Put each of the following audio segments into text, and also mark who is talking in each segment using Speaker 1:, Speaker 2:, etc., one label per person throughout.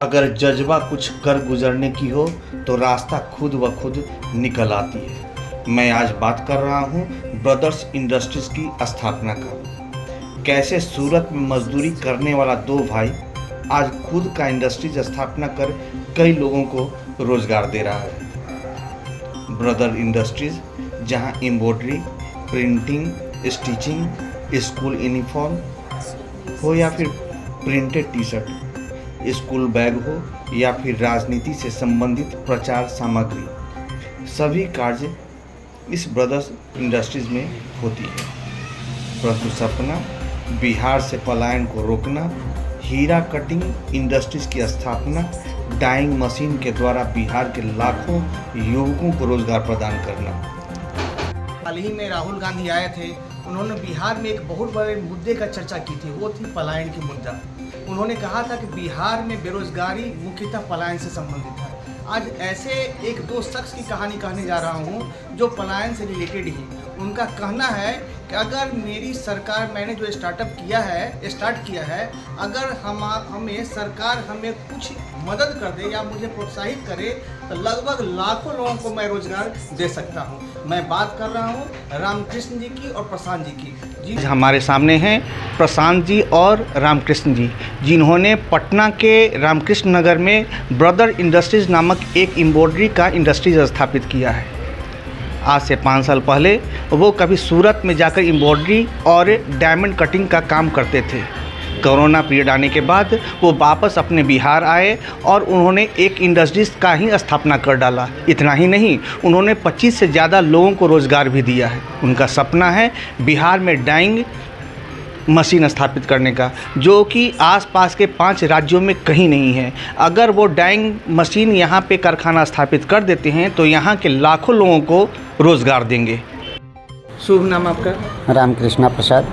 Speaker 1: अगर जज्बा कुछ कर गुजरने की हो तो रास्ता खुद व खुद निकल आती है। मैं आज बात कर रहा हूँ ब्रदर्स इंडस्ट्रीज़ की स्थापना का। कैसे सूरत में मजदूरी करने वाला दो भाई आज खुद का इंडस्ट्रीज स्थापना कर कई लोगों को रोजगार दे रहा है। ब्रदर इंडस्ट्रीज जहां embroidery, printing, stitching, school uniform हो या फिर printed T shirt, school bag हो या फिर राजनीति से संबंधित प्रचार सामग्री, सभी कार्य इस ब्रदर्स इंडस्ट्रीज में होती है। परंतु सपना बिहार से पलायन को रोकना, हीरा कटिंग इंडस्ट्रीज की स्थापना, डाइंग मशीन के द्वारा बिहार के लाखों युवकों को रोजगार प्रदान करना।
Speaker 2: हाल ही में राहुल गांधी आए थे। उन्होंने बिहार में एक बहुत बड़े मुद्दे का चर्चा की थी, वो थी पलायन की मुद्दा। उन्होंने कहा था कि बिहार में बेरोजगारी मुख्यतः पलायन से संबंधित है। आज ऐसे एक दो शख्स की कहानी कहने जा रहा हूँ जो पलायन से रिलेटेड ही। उनका कहना है कि अगर मेरी सरकार, मैंने जो स्टार्ट किया है, अगर हमें सरकार हमें कुछ मदद कर दे या मुझे प्रोत्साहित करे तो लगभग लाखों लोगों को मैं रोजगार दे सकता हूँ। मैं बात कर रहा हूँ रामकृष्ण जी की और प्रशांत जी की। जी
Speaker 1: हमारे सामने हैं प्रशांत जी और रामकृष्ण जी, जिन्होंने पटना के रामकृष्ण नगर में ब्रदर इंडस्ट्रीज नामक एक एम्ब्रॉयडरी का इंडस्ट्रीज स्थापित किया है। आज से 5 साल पहले वो कभी सूरत में जाकर एम्ब्रॉयडरी और डायमंड कटिंग का काम करते थे। कोरोना पीरियड आने के बाद वो वापस अपने बिहार आए और उन्होंने एक इंडस्ट्रीज का ही स्थापना कर डाला। इतना ही नहीं, उन्होंने 25 से ज़्यादा लोगों को रोज़गार भी दिया है। उनका सपना है बिहार में डाइंग मशीन स्थापित करने का, जो कि आसपास के 5 राज्यों में कहीं नहीं है। अगर वो डाइंग मशीन यहाँ पे कारखाना स्थापित कर देते हैं तो यहाँ के लाखों लोगों को रोज़गार देंगे। शुभ नाम आपका?
Speaker 3: रामकृष्णा प्रसाद।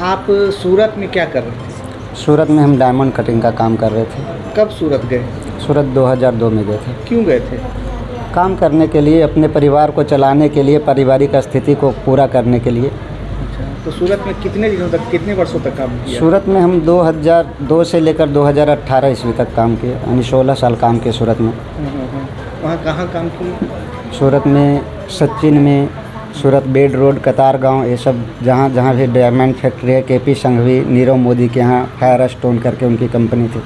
Speaker 1: आप सूरत में क्या कर रहे थे?
Speaker 3: सूरत में हम डायमंड कटिंग का काम कर रहे थे।
Speaker 1: कब सूरत गए?
Speaker 3: सूरत 2002 में गए थे।
Speaker 1: क्यों गए थे?
Speaker 3: काम करने के लिए, अपने परिवार को चलाने के लिए, पारिवारिक स्थिति को पूरा करने के लिए।
Speaker 1: तो सूरत में कितने दिनों तक, कितने वर्षों तक काम किया?
Speaker 3: सूरत में हम 2002 से लेकर 2018 ईस्वी तक काम किए, यानी 16 साल काम किए सूरत में।
Speaker 1: वहाँ कहाँ काम किए?
Speaker 3: सूरत में सचिन में, सूरत बेड रोड, कतार गांव, ये सब जहाँ जहाँ भी डायमंड फैक्ट्री है, केपी संघवी, नीरव मोदी के यहाँ फायर स्टोन करके उनकी कंपनी थी,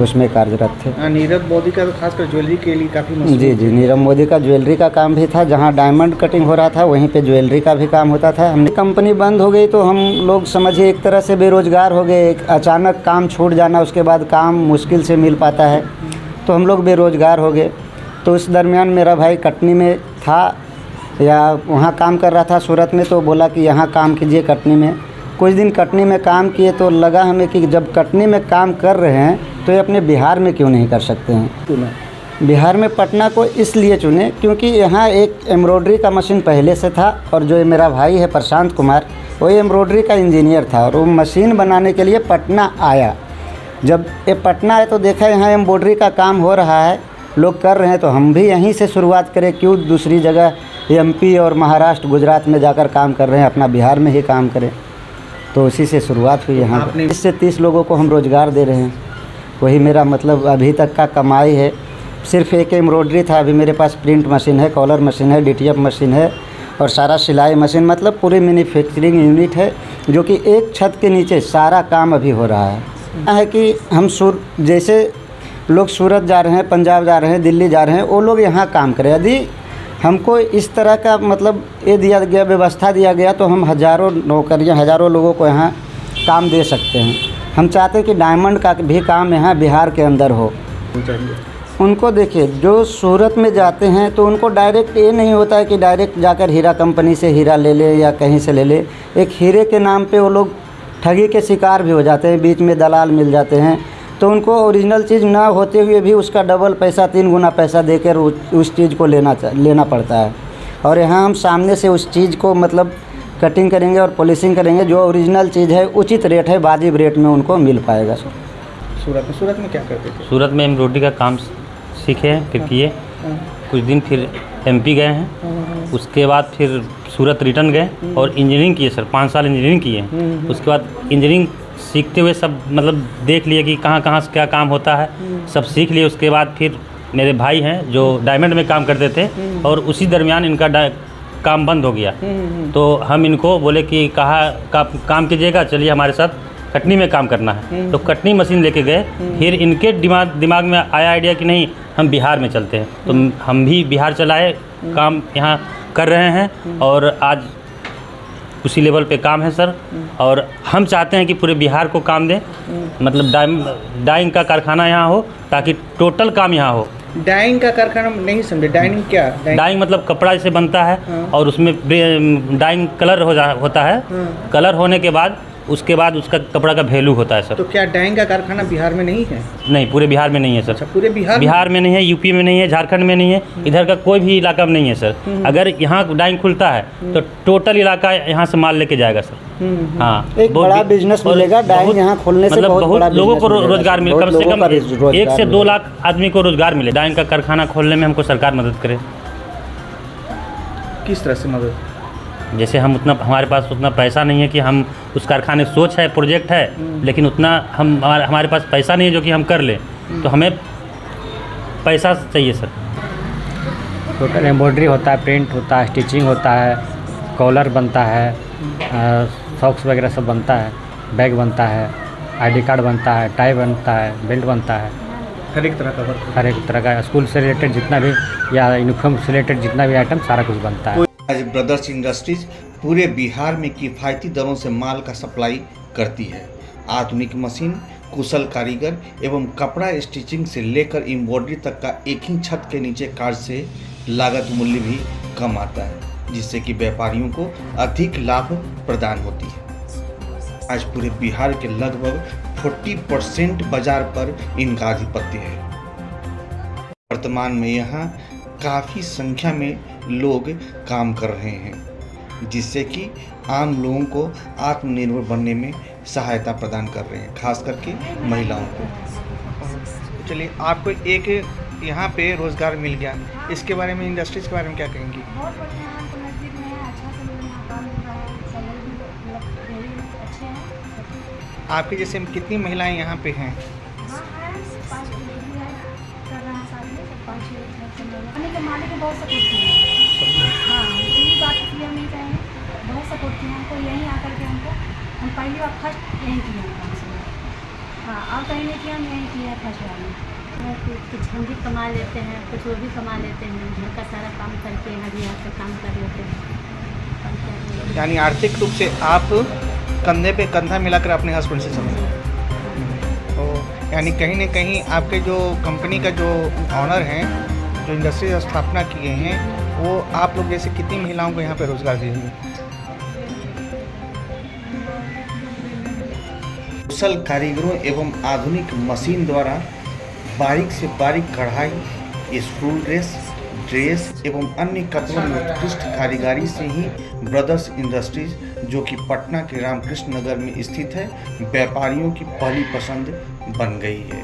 Speaker 3: उसमें कार्यरत थे।
Speaker 1: नीरव मोदी का तो खासकर ज्वेलरी के लिए काफ़ी मशहूर।
Speaker 3: जी, नीरव मोदी का ज्वेलरी का काम भी था। जहाँ डायमंड कटिंग हो रहा था वहीं पे ज्वेलरी का भी काम होता था। हमने कंपनी बंद हो गई तो हम लोग समझिए एक तरह से बेरोजगार हो गए। एक अचानक काम छूट जाना, उसके बाद काम मुश्किल से मिल पाता है, तो हम लोग बेरोजगार हो गए। तो इस दरमियान मेरा भाई कटनी में था या वहाँ काम कर रहा था सूरत में, तो बोला कि यहाँ काम कीजिए कटनी में। कुछ दिन कटनी में काम किए तो लगा हमें कि जब कटनी में काम कर रहे हैं तो ये अपने बिहार में क्यों नहीं कर सकते हैं। बिहार में पटना को इसलिए चुने क्योंकि यहाँ एक एम्ब्रॉयडरी का मशीन पहले से था, और जो मेरा भाई है प्रशांत कुमार, वो एम्ब्रॉयडरी का इंजीनियर था और वो मशीन बनाने के लिए पटना आया। जब ये पटना आए तो देखा यहाँ एम्ब्रॉयडरी का काम हो रहा है, लोग कर रहे हैं, तो हम भी यहीं से शुरुआत करें, क्यों दूसरी जगह MP और महाराष्ट्र, गुजरात में जाकर काम कर रहे हैं, अपना बिहार में ही काम करें। तो उसी से शुरुआत हुई। यहाँ 20 से 30 लोगों को हम रोज़गार दे रहे हैं। वही मेरा मतलब अभी तक का कमाई है। सिर्फ एक एम्ब्रॉयडरी था, अभी मेरे पास प्रिंट मशीन है, कॉलर मशीन है, DTF मशीन है और सारा सिलाई मशीन, मतलब पूरी मैन्युफैक्चरिंग यूनिट है, जो कि एक छत के नीचे सारा काम अभी हो रहा है कि हम जैसे लोग सूरत जा रहे हैं, पंजाब जा रहे हैं, दिल्ली जा रहे हैं, वो लोग यहाँ काम करें। यदि हमको इस तरह का मतलब ये दिया गया, व्यवस्था दिया गया, तो हम हज़ारों नौकरियाँ, हज़ारों लोगों को यहाँ काम दे सकते हैं। हम चाहते हैं कि डायमंड का भी काम यहाँ बिहार के अंदर हो। उनको देखिए, जो सूरत में जाते हैं तो उनको डायरेक्ट ये नहीं होता है कि डायरेक्ट जाकर हीरा कंपनी से हीरा ले ले या कहीं से ले ले। एक हीरे के नाम पे वो लोग ठगी के शिकार भी हो जाते हैं, बीच में दलाल मिल जाते हैं, तो उनको ओरिजिनल चीज़ ना होते हुए भी उसका डबल पैसा, 3 गुना पैसा देकर उस चीज़ को लेना पड़ता है। और यहाँ हम सामने से उस चीज़ को मतलब कटिंग करेंगे और पॉलिशिंग करेंगे, जो ओरिजिनल चीज़ है उचित रेट है, वाजिब रेट में उनको मिल पाएगा।
Speaker 1: सूरत में क्या करते थे?
Speaker 4: सूरत में एम्ब्रॉयडरी का काम सीखे हैं, फिर किए कुछ दिन, फिर MP गए हैं, उसके बाद फिर सूरत रिटर्न गए और इंजीनियरिंग किए सर। 5 साल इंजीनियरिंग किए। उसके बाद इंजीनियरिंग सीखते हुए सब मतलब देख लिए कि कहाँ कहाँ से क्या काम होता है, सब सीख लिए। उसके बाद फिर मेरे भाई हैं जो डायमंड में काम करते थे और उसी दरमियान इनका काम बंद हो गया। तो हम इनको बोले कि काम कीजिएगा, चलिए हमारे साथ कटनी में काम करना है। तो कटनी मशीन लेके गए। फिर इनके दिमाग में आया आइडिया कि नहीं, हम बिहार में चलते हैं। तो हम भी बिहार चलाए, काम यहाँ कर रहे हैं और आज उसी लेवल पे काम है सर। और हम चाहते हैं कि पूरे बिहार को काम दें, मतलब डाइंग का कारखाना यहाँ हो ताकि टोटल काम यहाँ हो।
Speaker 2: डाइंग का कारखाना नहीं समझे, डाइंग क्या?
Speaker 4: डाइंग मतलब कपड़ा जैसे बनता है और उसमें डाइंग कलर होता है। कलर होने के बाद उसके बाद उसका कपड़ा का वैल्यू होता है सर।
Speaker 2: तो क्या डाइंग का कारखाना बिहार में नहीं है?
Speaker 4: नहीं, पूरे बिहार में नहीं है सर।
Speaker 2: अच्छा, पूरे
Speaker 4: बिहार में नहीं है, यूपी में नहीं है, झारखंड में नहीं है, इधर का कोई भी इलाका में नहीं है सर। अगर यहाँ डाइंग खुलता है तो टोटल इलाका यहाँ से माल लेके जाएगा सर। हाँ,
Speaker 3: एक बड़ा बिजनेस मिलेगा डाइंग यहाँ खोलने से।
Speaker 4: मतलब
Speaker 3: बहुत बड़ा
Speaker 4: लोगों को
Speaker 3: बिजनेस
Speaker 4: रोजगार मिले,
Speaker 3: बहुत
Speaker 4: कम से
Speaker 3: लोगों का
Speaker 4: कम 1 से 2 लाख आदमी को रोजगार मिले। डाइंग का कारखाना खोलने में हमको सरकार मदद करे।
Speaker 2: किस तरह से मदद?
Speaker 4: जैसे हमारे पास उतना पैसा नहीं है कि हम उस कारखाने, सोच है, प्रोजेक्ट है, लेकिन उतना हमारे पास पैसा नहीं है जो कि हम कर लें। तो हमें पैसा चाहिए सर।
Speaker 5: टोटल एम्ब्रॉयडरी होता है, प्रिंट होता है, स्टिचिंग होता है, कॉलर बनता है, सॉक्स वगैरह सब बनता है, बैग बनता है, आईडी कार्ड बनता है, टाई बनता है, बेल्ट बनता है।
Speaker 2: हर एक तरह का वर्क,
Speaker 5: हर एक तरह का स्कूल से रिलेटेड जितना भी या यूनिफॉर्म से रिलेटेड जितना भी आइटम सारा कुछ बनता है।
Speaker 1: आज ब्रदर्स इंडस्ट्रीज पूरे बिहार में किफ़ायती दरों से माल का सप्लाई करती है। आधुनिक मशीन, कुशल कारीगर एवं कपड़ा स्टिचिंग से लेकर एम्ब्रॉयडरी तक का एक ही छत के नीचे कार्य से लागत मूल्य भी कम आता है, जिससे कि व्यापारियों को अधिक लाभ प्रदान होती है। आज पूरे बिहार के लगभग 40% बाजार पर इनका आधिपत्य है। वर्तमान में यहाँ काफ़ी संख्या में लोग काम कर रहे हैं, जिससे कि आम लोगों को आत्मनिर्भर बनने में सहायता प्रदान कर रहे हैं, खास करके महिलाओं को।
Speaker 2: चलिए, आपको एक यहाँ पे रोज़गार मिल गया, इसके बारे में, इंडस्ट्रीज़ के बारे में क्या कहेंगी?
Speaker 6: बहुत बढ़िया है, हमको नज़दीक में है, अच्छा से लोग यहाँ काम मिल रहा है, सैलरी भी मतलब वेरी अच्छे हैं।
Speaker 2: आपके जैसे कितनी महिलाएं यहाँ पे हैं?
Speaker 6: हाँ है, 5 लोग भी है, कर रहे हैं साथ में, 5-6 लोग हैं, सब लोग हमें तो मालिक को बहुत सपोर्ट किए हैं। हाँ, यही बात क्लियर नहीं कहेंगे, बहुत सपोर्ट किया हमको, यहीं आकर के हमको, हम पहली बार फर्स्ट यहीं किए हैं काम से। हाँ, और कहीं नहीं किया, हम यहीं किया है फर्स्ट बार में।
Speaker 7: कुछ हम भी कमा लेते हैं, कुछ वो भी कमा लेते हैं, घर का सारा काम करके यहाँ भी आकर काम कर लेते हैं।
Speaker 2: यानी आर्थिक रूप से आप कंधे पे कंधा मिलाकर अपने हस्बैंड से समझो। तो यानी कहीं न कहीं आपके जो कंपनी का जो ऑनर हैं, जो इंडस्ट्री स्थापना किए हैं, वो आप लोग जैसे कितनी महिलाओं को यहाँ पे रोज़गार दिए हैं?
Speaker 1: कुशल कारीगरों एवं आधुनिक मशीन द्वारा बारीक से बारीक कढ़ाई, स्क्रू ड्रेस एवं अन्य कपड़ों में उत्कृष्ट कारीगरी से ही ब्रदर्स इंडस्ट्रीज, जो कि पटना के रामकृष्ण नगर में स्थित है, व्यापारियों की पहली पसंद बन गई है।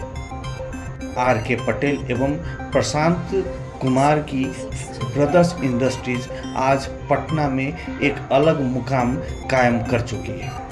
Speaker 1: R.K. पटेल एवं प्रशांत कुमार की ब्रदर्स इंडस्ट्रीज आज पटना में एक अलग मुकाम कायम कर चुकी है।